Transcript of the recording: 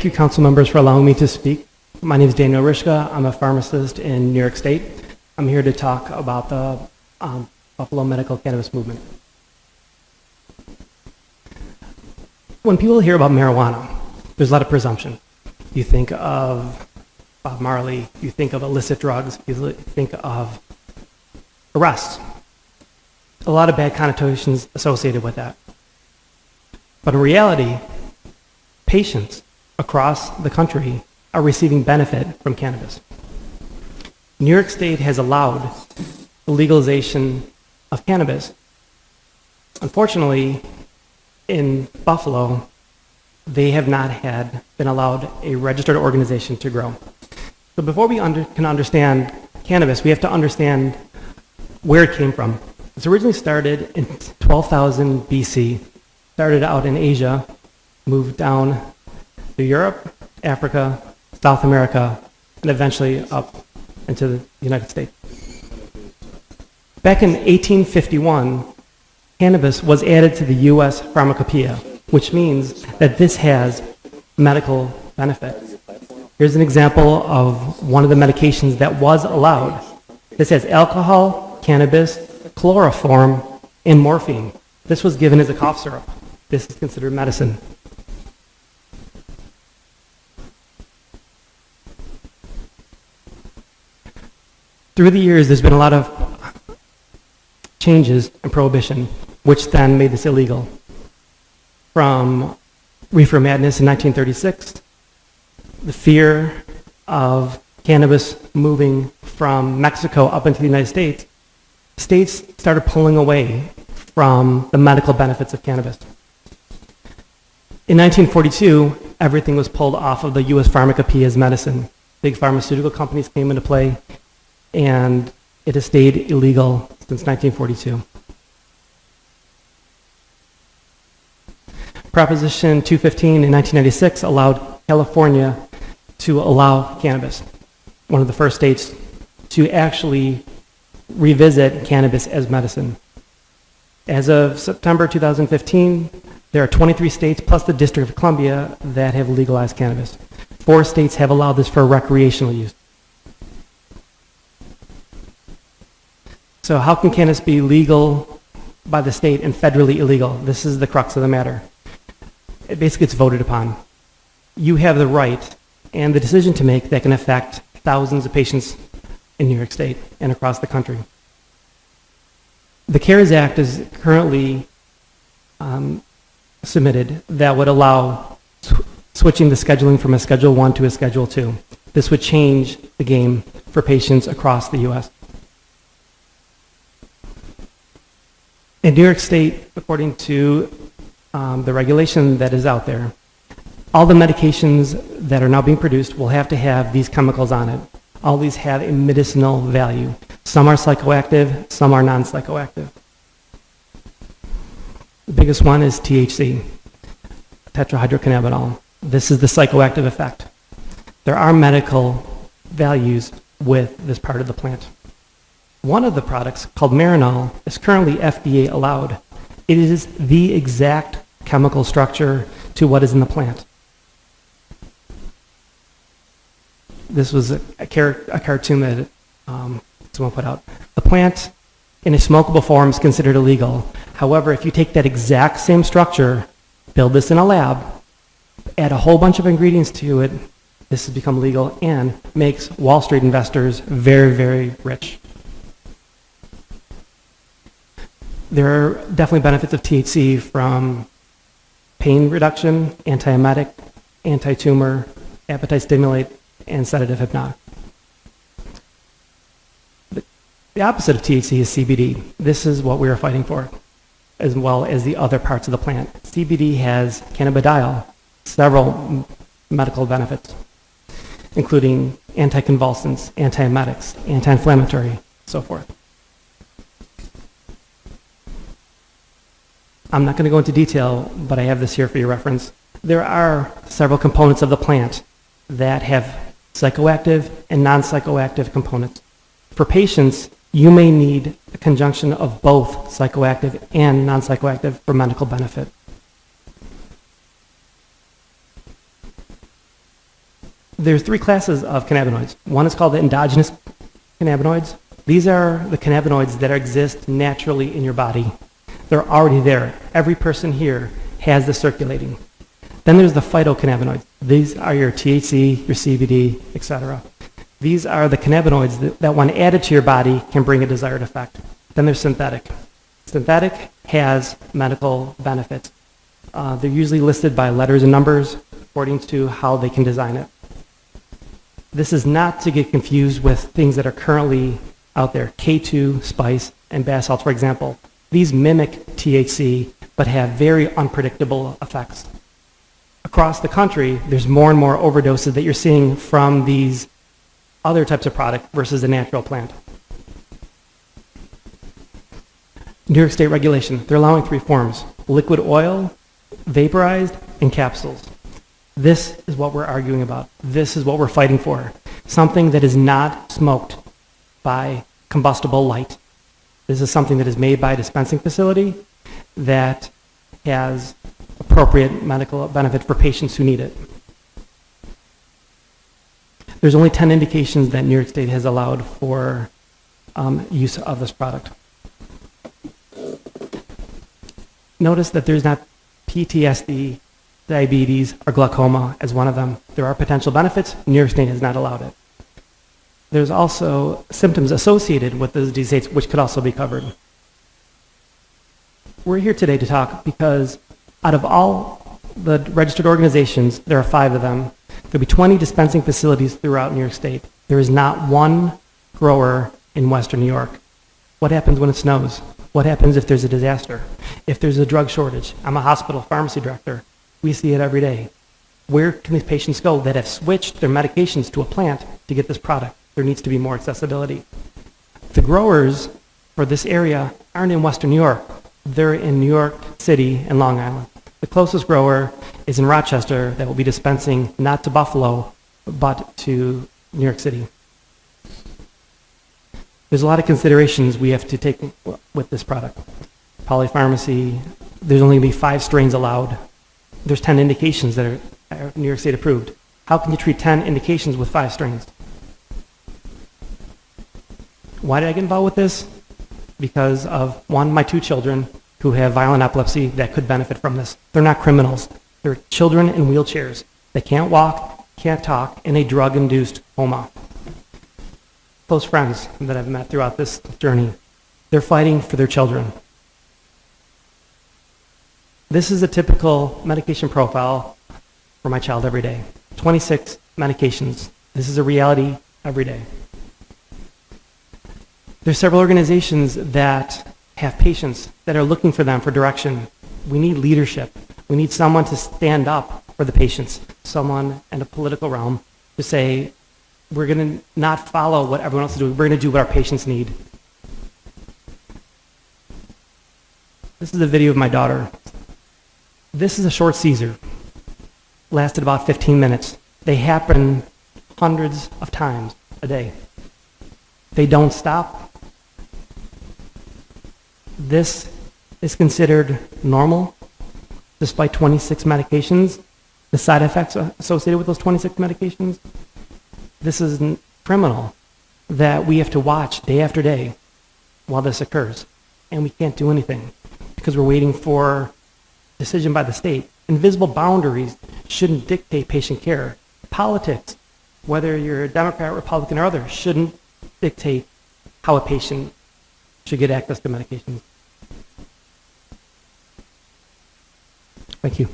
Thank you, council members, for allowing me to speak. My name is Daniel Ryszka. I'm a pharmacist in New York State. I'm here to talk about the Buffalo medical cannabis movement. When people hear about marijuana, there's a lot of presumption. You think of Bob Marley, you think of illicit drugs, you think of arrests. A lot of bad connotations associated with that. But in reality, patients across the country are receiving benefit from cannabis. New York State has allowed the legalization of cannabis. Unfortunately, in Buffalo, they have not been allowed a registered organization to grow. So before we can understand cannabis, we have to understand where it came from. It originally started in 12,000 BC, started out in Asia, moved down to Europe, Africa, South America, and eventually up into the United States. Back in 1851, cannabis was added to the U.S. Pharmacopoeia, which means that this has medical benefit. Here's an example of one of the medications that was allowed. This has alcohol, cannabis, chloroform, and morphine. This was given as a cough syrup. This is considered medicine. Through the years, there's been a lot of changes in prohibition, which then made this illegal. From reefer madness in 1936, the fear of cannabis moving from Mexico up into the United States, states started pulling away from the medical benefits of cannabis. In 1942, everything was pulled off of the U.S. Pharmacopoeia as medicine. Big pharmaceutical companies came into play, and it has stayed illegal since 1942. Proposition 215 in 1996 allowed California to allow cannabis, one of the first states to actually revisit cannabis as medicine. As of September 2015, there are 23 states plus the District of Columbia that have legalized cannabis. 4 states have allowed this for recreational use. So how can cannabis be legal by the state and federally illegal? This is the crux of the matter. It basically gets voted upon. You have the right and the decision to make that can affect thousands of patients in New York State and across the country. The CARES Act is currently submitted that would allow switching the scheduling from a Schedule 1 to a Schedule 2. This would change the game for patients across the U.S. In New York State, according to the regulation that is out there, all the medications that are now being produced will have to have these chemicals on it. All these have a medicinal value. Some are psychoactive, some are non-psychoactive. The biggest one is THC, tetrahydrocannabinol. This is the psychoactive effect. There are medical values with this part of the plant. One of the products, called Marinol, is currently FDA allowed. It is the exact chemical structure to what is in the plant. This was a cartoon that someone put out. The plant in a smokable form is considered illegal. However, if you take that exact same structure, build this in a lab, add a whole bunch of ingredients to it, this has become legal and makes Wall Street investors very, very rich. There are definitely benefits of THC from pain reduction, antiemetic, anti-tumor, appetite stimulate, and sedative hypnotic. The opposite of THC is CBD. This is what we are fighting for, as well as the other parts of the plant. CBD has cannabidiol, several medical benefits, including anticonvulsants, antiemetics, anti-inflammatory, so forth. I'm not going to go into detail, but I have this here for your reference. There are several components of the plant that have psychoactive and non-psychoactive components. For patients, you may need a conjunction of both psychoactive and non-psychoactive for medical benefit. There are three classes of cannabinoids. One is called the endogenous cannabinoids. These are the cannabinoids that exist naturally in your body. They're already there. Every person here has this circulating. Then there's the phytocannabinoids. These are your THC, your CBD, etc. These are the cannabinoids that when added to your body can bring a desired effect. Then there's synthetic. Synthetic has medical benefits. They're usually listed by letters and numbers according to how they can design it. This is not to get confused with things that are currently out there, K2, spice, and bath salts, for example. These mimic THC, but have very unpredictable effects. Across the country, there's more and more overdoses that you're seeing from these other types of product versus the natural plant. New York State regulation, they're allowing three forms: liquid oil, vaporized, and capsules. This is what we're arguing about. This is what we're fighting for. Something that is not smoked by combustible light. This is something that is made by a dispensing facility that has appropriate medical benefit for patients who need it. There's only 10 indications that New York State has allowed for use of this product. Notice that there's not PTSD, diabetes, or glaucoma as one of them. There are potential benefits. New York State has not allowed it. There's also symptoms associated with those diseases which could also be covered. We're here today to talk because out of all the registered organizations, there are 5 of them. There'll be 20 dispensing facilities throughout New York State. There is not one grower in Western New York. What happens when it snows? What happens if there's a disaster? If there's a drug shortage? I'm a hospital pharmacy director. We see it every day. Where can these patients go that have switched their medications to a plant to get this product? There needs to be more accessibility. The growers for this area aren't in Western New York. They're in New York City and Long Island. The closest grower is in Rochester that will be dispensing not to Buffalo, but to New York City. There's a lot of considerations we have to take with this product. Polypharmacy, there's only going to be 5 strains allowed. There's 10 indications that are New York State approved. How can you treat 10 indications with 5 strains? Why did I get involved with this? Because of, one, my 2 children who have violent epilepsy that could benefit from this. They're not criminals. They're children in wheelchairs. They can't walk, can't talk, in a drug-induced coma. Close friends that I've met throughout this journey, they're fighting for their children. This is a typical medication profile for my child every day. 26 medications. This is a reality every day. There's several organizations that have patients that are looking for them for direction. We need leadership. We need someone to stand up for the patients, someone in a political realm to say, we're going to not follow what everyone else is doing. We're going to do what our patients need. This is a video of my daughter. This is a short seizure. Lasted about 15 minutes. They happen hundreds of times a day. They don't stop. This is considered normal despite 26 medications. The side effects associated with those 26 medications, this is criminal that we have to watch day after day while this occurs. And we can't do anything because we're waiting for decision by the state. Invisible boundaries shouldn't dictate patient care. Politics, whether you're a Democrat, Republican, or other, shouldn't dictate how a patient should get access to medications. Thank you.